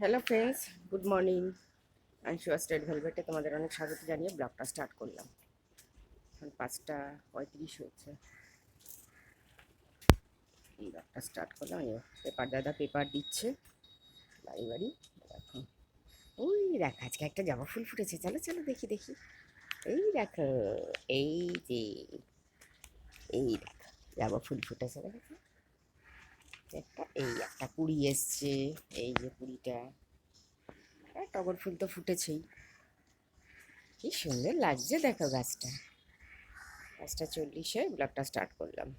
Hello friends, good morning. Anshuya state ভেলভেটে তোমাদের অনেক স্বাগত জানিয়ে ব্লগটা স্টার্ট করলাম। এখন 5:35 হয়েছে। ব্লগটা স্টার্ট করলাম। এই পেপার দাদা পেপার দিচ্ছে বাড়ি বাড়ি। এখন ওই দেখো আজকে একটা জবা ফুল ফুটেছে, চলো চলো দেখি দেখি। এই দেখো, এই যে এই দেখো জবা ফুল ফুটেছে, দেখো একটা, এই একটা কুড়ি এসছে, এই যে কুড়িটা। আর টগর ফুল তো ফুটেছেই, কি সুন্দর লাগছে দেখো গাছটা। 5:40 ব্লগটা স্টার্ট করলাম।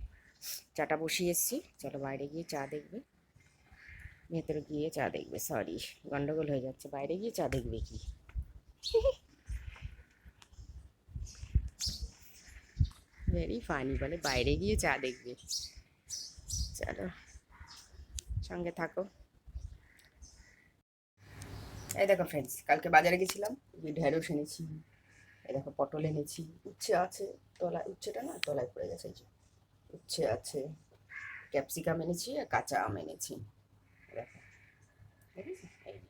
চাটা বসিয়ে এসেছি, চলো বাইরে গিয়ে চা দেখবে, ভেতরে গিয়ে চা দেখবে, সরি গন্ডগোল হয়ে যাচ্ছে, বাইরে গিয়ে চা দেখবে কি। ভেরি ফানি, বলে বাইরে গিয়ে চা দেখবে। চলো সঙ্গে থাকো। এই দেখো ফ্রেন্ডস, কালকে বাজারে গেছিলাম, ঢেঁড়স এনেছি, এই দেখো পটল এনেছি, উচ্ছে আছে, তলায় উচ্ছেটা না তলায় পড়ে গেছে, এই যে উচ্ছে আছে, ক্যাপসিকাম এনেছি আর কাঁচা আম এনেছি, দেখো দেখেছি। এই যে।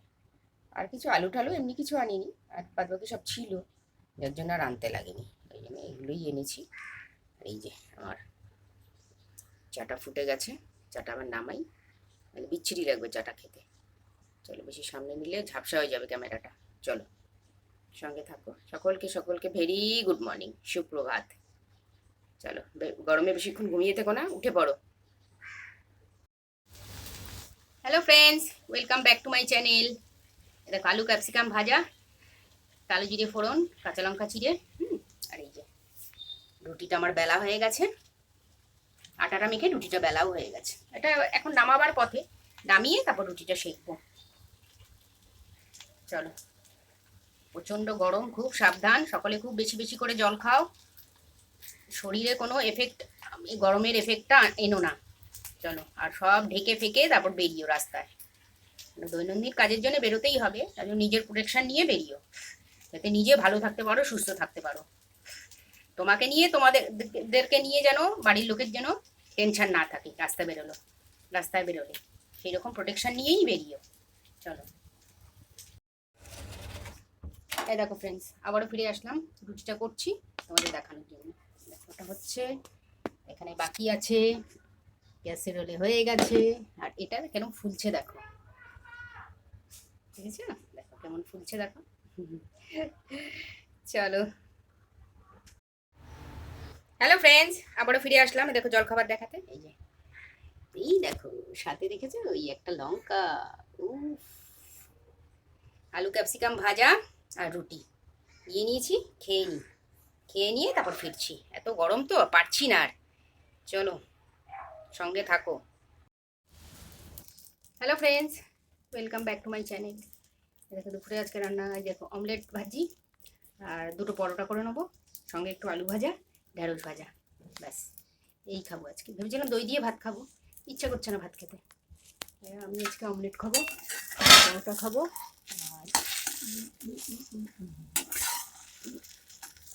আর কিছু আলু টালু এমনি কিছু আনিনি, আর বাদ বাকি সব ছিল, যার জন্য আর আনতে লাগেনি, এই জন্য এগুলোই এনেছি। আর এই যে আমার চাটা ফুটে গেছে, চাটা আমার নামাই, মানে বিচ্ছিরি লাগবে চাটা খেতে। চলো বেশি সামনে নিলে ঝাপসা হয়ে যাবে ক্যামেরাটা। চলো সঙ্গে থাকো। সকলকে সকলকে ভেরি গুড মর্নিং, সুপ্রভাত। চলো গরমে বেশিক্ষণ ঘুমিয়ে থেকো না, উঠে পড়ো। Hello friends, welcome back to my channel. এটা আলু ক্যাপসিকাম ভাজা, কালো জিরে ফোড়ন, কাঁচা লঙ্কা চিড়ে, আর এই যে রুটিটা আমার বেলা হয়ে গেছে, আটাটা মেখে রুটিটা বেলাও হয়ে গেছে। এটা এখন নামাবার পথে, নামিয়ে তারপর রুটিটা সেঁকবো। চলো, প্রচণ্ড গরম, খুব সাবধান, সকলে খুব বেশি বেশি করে জল খাও, শরীরে কোনো এফেক্ট, গরমের এফেক্টটা এনো না। চলো, আর সব ঢেকে ফেকে তারপর বেরিও রাস্তায়, দৈনন্দিন কাজের জন্য বেরোতেই হবে, তার জন্য নিজের প্রোটেকশন নিয়ে বেরিও, যাতে নিজে ভালো থাকতে পারো, সুস্থ থাকতে পারো। তোমাকে নিয়ে, তোমাদেরকে নিয়ে যেন বাড়ির লোকের যেন টেনশন না থাকে রাস্তায় বেরোলে সেই রকম প্রোটেকশন নিয়েই বেরিও। চলো, এই দেখো ফ্রেন্ডস, আবারও ফিরে আসলাম, রুটিটা করছি তোমাদের দেখানোর জন্য। ওটা হচ্ছে, এখানে বাকি আছে, গ্যাসের রোলে হয়ে গেছে, আর এটা কেন ফুলছে দেখো, ঠিক আছে না, দেখো কেমন ফুলছে দেখো। চলো, হ্যালো ফ্রেন্ডস, আবারও ফিরে আসলাম, দেখো জলখাবার দেখাতে। এই দেখো সাথে দেখেছো ওই একটা লঙ্কা, উফ, আলু ক্যাপসিকাম ভাজা আর রুটি নিয়ে নিয়েছি, খেয়ে নিয়ে তারপর ফিরছি, এত গরম তো পারছি না আর। চলো সঙ্গে থাকো। Hello friends, welcome back to my channel. দেখো দুপুরে আজকে রান্না, দেখো অমলেট ভাজি আর দুটো পরোটা করে নেবো, সঙ্গে একটু আলু ভাজা, ঢেঁড়স ভাজা, ব্যাস এই খাবো আজকে। ভেবেছিলাম দই দিয়ে ভাত খাবো, ইচ্ছা করছে না ভাত খেতে, আমি আজকে অমলেট খাবো, পরোটা খাবো। আর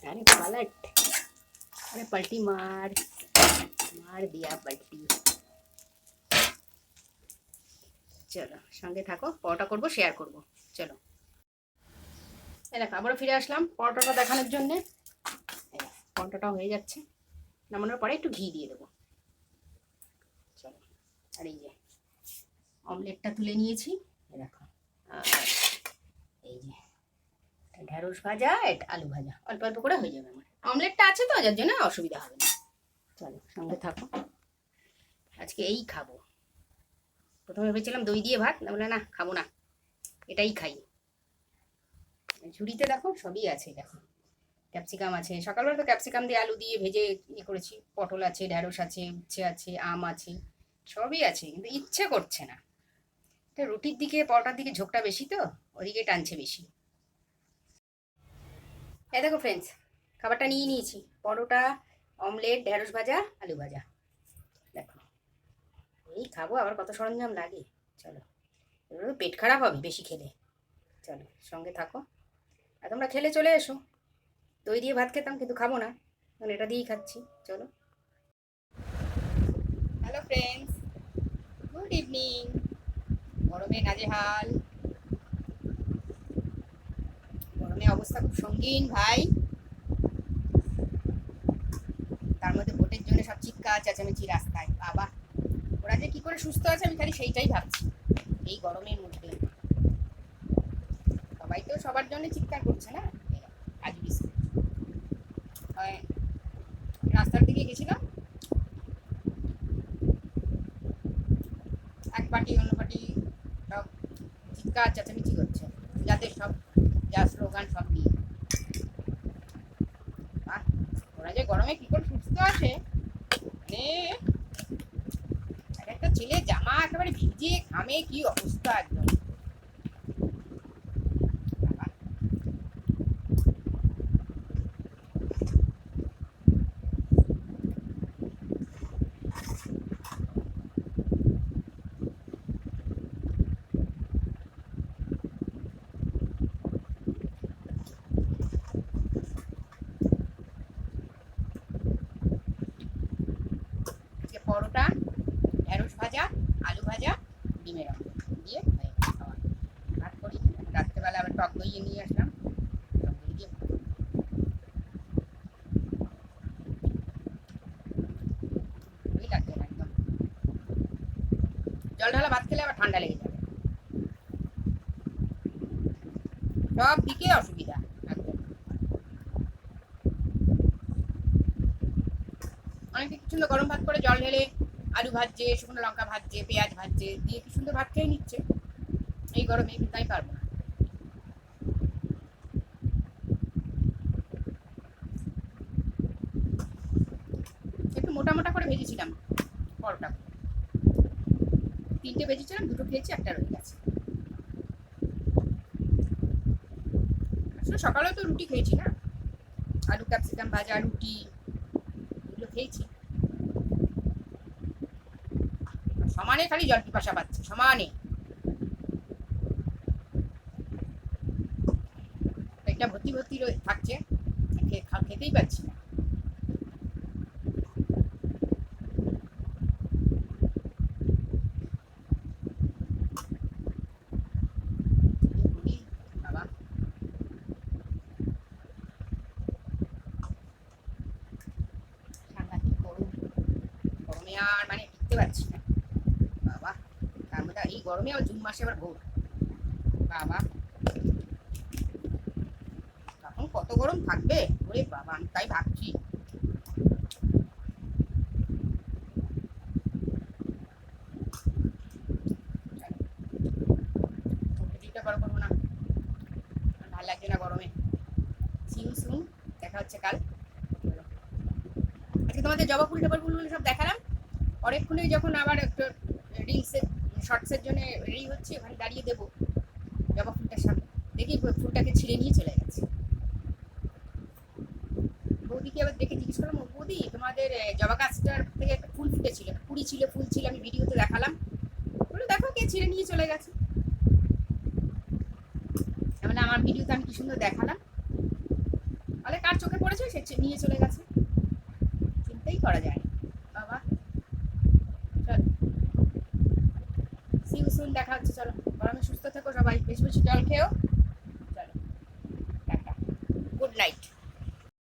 अरे पलट, अरे पलटी मार, मार दिया पलटी। চলো সঙ্গে থাকো, পরোটা করবো, শেয়ার করবো। চলো, এই দেখো আবারও ফিরে আসলাম পরোটাটা দেখানোর জন্যে। পরোটাটা হয়ে যাচ্ছে, নামানোর পরে একটু ঘি দিয়ে দেবো। চলো, আর এই যে অমলেটটা তুলে নিয়েছি, দেখো, আর এই যে ঢেঁড়স ভাজা, এটা আলু ভাজা, অল্প অল্প করে হয়ে যাবে আমার, অমলেটটা আছে তো যার জন্য অসুবিধা হবে না। চলো সঙ্গে থাকো, আজকে এই খাবো। প্রথমে ভেবেছিলাম দই দিয়ে ভাত, না বলে না খাবো না, এটাই খাই। ঝুড়িতে দেখো সবই আছে, দেখো ক্যাপসিকাম আছে, সকালবেলা তো ক্যাপসিকাম দিয়ে আলু দিয়ে ভেজে করেছি, পটল আছে, ঢেঁড়স আছে, উচ্ছে আছে, আম আছে, সবই আছে, কিন্তু ইচ্ছে করছে না। রুটির দিকে পরোটার দিকে ঝোঁকটা বেশি তো, ওদিকে টানছে বেশি। এই দেখো ফ্রেন্ডস, খাবারটা নিয়ে নিয়েছি, পরোটা, অমলেট, ঢেঁড়স ভাজা, আলু ভাজা, দেখো এই খাবো, আবার কত সরঞ্জাম লাগে। চলো, এগুলো পেট খারাপ হবে বেশি খেলে। চলো সঙ্গে থাকো, আর তোমরা খেলে চলে এসো। দই দিয়ে ভাত খেতাম কিন্তু খাবো না, এখন এটা দিয়েই খাচ্ছি। চলো, হ্যালো ফ্রেন্ডস, গুড ইভিনিং। গরমে নাজেহাল, গরমে অবস্থা খুব সঙ্গীন ভাই। তার মধ্যে ভোটের জন্য সব চিৎকার চেঁচামেচি রাস্তায়, বাবা ওরা যে কি করে সুস্থ আছে আমি খালি সেইটাই ভাবছি এই গরমের মধ্যে। সবাই তো সবার জন্য চিৎকার করছে না। কাজু বিস্কুট রাস্তার দিকে গেছিলাম, এক পার্টি অন্য পার্টি সব চিৎকার চেঁচামেচি করছে, যাদের সব যা স্লোগান সব নিয়ে। ওরা যে গরমে কি করে সুস্থ আছে, মানে একটা ছেলে জামা একেবারে ভিজে ঘামে কি অবস্থা একদম। পরোটা, ঢেঁড়স ভাজা, আলু ভাজা, ডিমের অমলেট দিয়ে খাওয়া। ভাত করি, রাত্রেবেলা আবার টক দই নিয়ে আসলাম, টক দই দিয়ে ভালোই লাগবে না একদম। জল ঢালা ভাত খেলে আবার ঠান্ডা লেগে যাবে, সব দিকে অসুবিধা একদম। অনেকে কি সুন্দর গরম ভাত করে জল ঢেলে আলু ভাজছে, শুকনো লঙ্কা ভাজছে, পেঁয়াজ ভাজছে, দিয়ে কি সুন্দর ভাত খেয়ে নিচ্ছে। এই গরমে কিন্তু আমি পারবো না। একটু মোটা মোটা করে ভেজেছিলাম পরোটা, 3টে ভেজেছিলাম, 2টো খেয়েছি, একটা রয়ে গেছে। আসলে সকালেও তো রুটি খেয়েছি না, আলু ক্যাপসিকাম ভাজা রুটি এগুলো খেয়েছি। সমানে খালি জল পিপাসা পাচ্ছে, সমানে। পেটটা ভর্তি ভর্তি থাকছে, খেতেই পাচ্ছি না। বাবা সাংঘাতিক গরম, গরমে আর মানে টিকতে পারছি না বাবা। তার মধ্যে এই গরমে আবার জুন মাসে আবার ভোর, বাবা তখন কত গরম থাকবে ওরে বাবা, আমি তাই ভাবছি। করবো না, ভালো লাগছে না গরমে। সিউ সুন, দেখা হচ্ছে কাল। আজকে তোমাদের জবা ফুল টবা ফুলগুলো সব দেখালাম, অনেকক্ষণে যখন আবার একটু রিলসের শর্টসের জন্য রেডি হচ্ছে, ওখানে দাঁড়িয়ে দেবো জবা ফুলটার সামনে, দেখি ফুলটাকে ছিঁড়ে নিয়ে চলে গেছে। বৌদিকে আবার দেখে জিজ্ঞেস করলাম, বৌদি তোমাদের জবা গাছটার থেকে একটা ফুল ফুটেছিল, কুড়ি ছিল, ফুল ছিল, আমি ভিডিওতে দেখালাম, বলে দেখো কে ছিঁড়ে নিয়ে চলে গেছে। মানে আমার ভিডিওতে আমি কি সুন্দর দেখালাম, তাহলে কার চোখে পড়েছে সে নিয়ে চলে গেছে, চিন্তাই করা যায় না বাবা। চল সিউ সুন, দেখা হচ্ছে, চলো। গরমে সুস্থ থেকো সবাই, বেশি বেশি জল খেও।